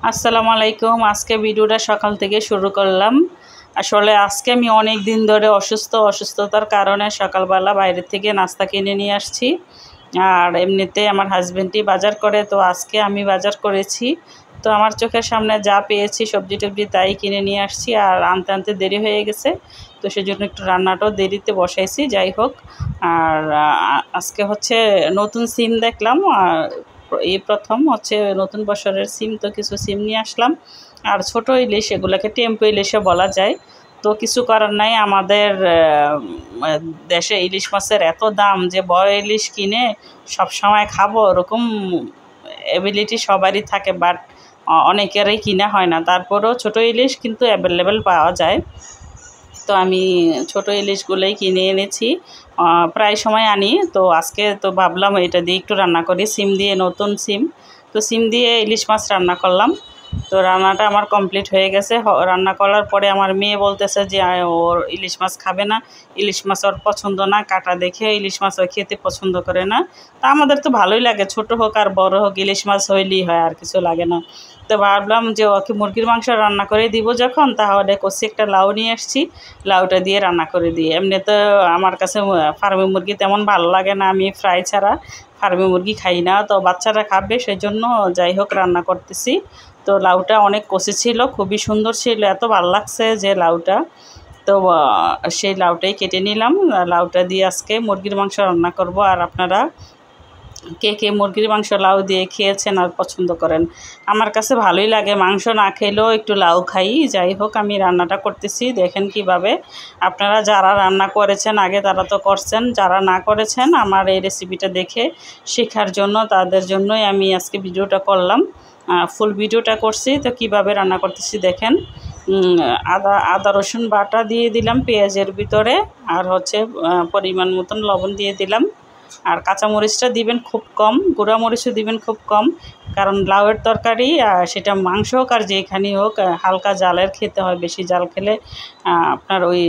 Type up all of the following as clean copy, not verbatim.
আসসালামু আলাইকুম। আজকে ভিডিওটা সকাল থেকে শুরু করলাম। আসলে আজকে আমি অনেক দিন ধরে অসুস্থতার কারণে সকালবেলা বাইরে থেকে নাস্তা কিনে নিয়ে আসছি। আর এমনিতে আমার হাজবেন্ডই বাজার করে, তো আজকে আমি বাজার করেছি। তো আমার চোখের সামনে যা পেয়েছি সবজি টবজি তাই কিনে নিয়ে আসছি, আর আনতে আনতে দেরি হয়ে গেছে, তো সেজন্য একটু রান্নাটাও দেরিতে বসাইছি। যাই হোক, আর আজকে হচ্ছে নতুন সিম দেখলাম, আর এই প্রথম হচ্ছে নতুন বছরের সিম, তো কিছু সিম নিয়ে আসলাম। আর ছোট ইলিশ, এগুলোকে টেম্পো ইলিশে বলা যায়। তো কিছু করার নাই, আমাদের দেশে ইলিশ মাছের এত দাম যে বড় ইলিশ কিনে সব সময় খাবো ওরকম এবিলিটি সবারই থাকে, বাট অনেকেরই কিনা হয় না। তারপরেও ছোট ইলিশ কিন্তু অ্যাভেলেবেল পাওয়া যায়, তো আমি ছোট ইলিশগুলোই কিনে এনেছি। প্রায় সময় আনি, তো আজকে তো ভাবলাম এটা দিয়ে একটু রান্না করি, সিম দিয়ে, নতুন সিম। তো সিম দিয়ে ইলিশ মাছ রান্না করলাম। তো রান্নাটা আমার কমপ্লিট হয়ে গেছে। রান্না করার পরে আমার মেয়ে বলতেছে যে ওর ইলিশ মাছ খাবে না, ইলিশ মাছ ওর পছন্দ না, কাটা দেখে ইলিশ মাছ ও খেতে পছন্দ করে না। তা আমাদের তো ভালোই লাগে, ছোট হোক আর বড় হোক ইলিশ মাছ হইলেই হয়, আর কিছু লাগে না। তো ভাবলাম যে ওকে মুরগির মাংস রান্না করে দিব যখন, তাহলে কষি একটা লাউ নিয়ে আসছি, লাউটা দিয়ে রান্না করে দিই। এমনি তো আমার কাছে ফার্মি মুরগি তেমন ভালো লাগে না, আমি ফ্রাই ছাড়া ফার্মি মুরগি খাই না, তো বাচ্চারা খাবে সেজন্য যাই হোক রান্না করতেছি। তো লাউটা অনেক কষি ছিল, খুবই সুন্দর ছিল, এত ভালো লাগছে যে লাউটা। তো সেই লাউটাই কেটে নিলাম, লাউটা দিয়ে আজকে মুরগির মাংস রান্না করব। আর আপনারা কে কে মুরগির মাংস লাউ দিয়ে খেয়েছেন আর পছন্দ করেন? আমার কাছে ভালোই লাগে, মাংস না খেলেও একটু লাউ খাই। যাই হোক, আমি রান্নাটা করতেছি, দেখেন কিভাবে। আপনারা যারা রান্না করেছেন আগে তারা তো করছেন, যারা না করেছেন আমার এই রেসিপিটা দেখে শেখার জন্য, তাদের জন্যই আমি আজকে ভিডিওটা করলাম, ফুল ভিডিওটা করছি। তো কিভাবে রান্না করতেছি দেখেন। আদা রসুন বাটা দিয়ে দিলাম পেঁয়াজের ভিতরে, আর হচ্ছে পরিমাণ মতন লবণ দিয়ে দিলাম। আর কাঁচামরিচটা দিবেন খুব কম, গুঁড়া মরিচও দিবেন খুব কম, কারণ লাউয়ের তরকারি সেটা মাংস হোক আর যেখানেই হোক হালকা জালের খেতে হয়। বেশি জাল খেলে আপনার ওই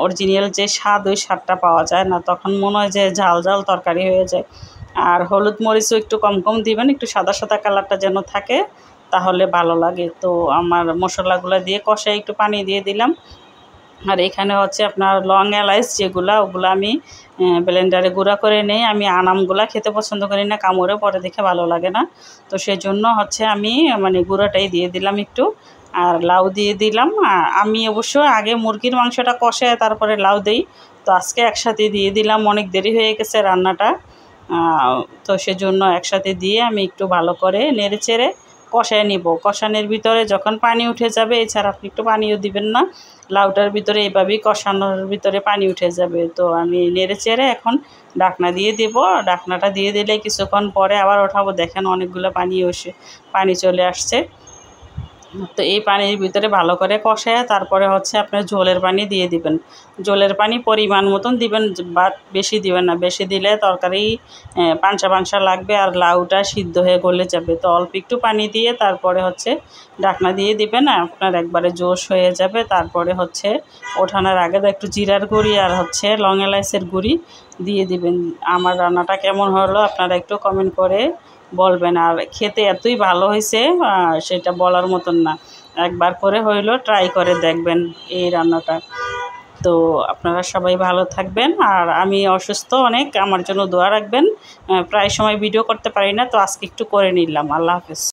অরিজিনাল যে স্বাদ, ওই স্বাদটা পাওয়া যায় না, তখন মনে হয় যে ঝাল ঝাল তরকারি হয়ে যায়। আর হলুদ মরিচও একটু কম কম দিবেন, একটু সাদা সাদা কালারটা যেন থাকে, তাহলে ভালো লাগে। তো আমার মশলাগুলো দিয়ে কষায় একটু পানি দিয়ে দিলাম। আর এখানে হচ্ছে আপনার লং এলাইচ যেগুলো, ওগুলো আমি ব্লেন্ডারে গুঁড়া করে নেই। আমি আনামগুলা খেতে পছন্দ করি না, কামড়ে পরে দেখে ভালো লাগে না, তো সেজন্য হচ্ছে আমি মানে গুঁড়াটাই দিয়ে দিলাম একটু। আর লাউ দিয়ে দিলাম। আমি অবশ্য আগে মুরগির মাংসটা কষায় তারপরে লাউ দিই, তো আজকে একসাথে দিয়ে দিলাম, অনেক দেরি হয়ে গেছে রান্নাটা। তো সেজন্য একসাথে দিয়ে আমি একটু ভালো করে নেড়ে চেড়ে কষায় নিব। কষানোর ভিতরে যখন পানি উঠে যাবে, এছাড়া আপনি একটু পানিও দিবেন না, লাউটার ভিতরে এইভাবেই কষানোর ভিতরে পানি উঠে যাবে। তো আমি নেড়ে চেড়ে এখন ঢাকনা দিয়ে দেব। ঢাকনাটা দিয়ে দিলে কিছুক্ষণ পরে আবার ওঠাবো, দেখেন অনেকগুলো পানি চলে আসছে। তো এই পানির ভিতরে ভালো করে কষায় তারপরে হচ্ছে আপনার ঝোলের পানি দিয়ে দিবেন। ঝোলের পানি পরিমাণ মতন দিবেন, বা বেশি দিবেন না, বেশি দিলে তরকারি পাঞ্চা পাঞ্চা লাগবে আর লাউটা সিদ্ধ হয়ে গলে যাবে। তো অল্প একটু পানি দিয়ে তারপরে হচ্ছে ঢাকনা দিয়ে দিবেন, আপনার একবারে জোশ হয়ে যাবে। তারপরে হচ্ছে ওঠানোর আগে একটু জিরার গুঁড়ি আর হচ্ছে লং এলাচের গুঁড়ি দিয়ে দিবেন। আমার রান্নাটা কেমন হলো আপনারা একটু কমেন্ট করে বলবেন। আর খেতে এতই ভালো হয়েছে সেটা বলার মতন না, একবার করে হইলো ট্রাই করে দেখবেন এই রান্নাটা। তো আপনারা সবাই ভালো থাকবেন, আর আমি অসুস্থ অনেক, আমার জন্য দোয়া রাখবেন। প্রায় সময় ভিডিও করতে পারি না, তো আজকে একটু করে নিলাম। আল্লাহ হাফেজ।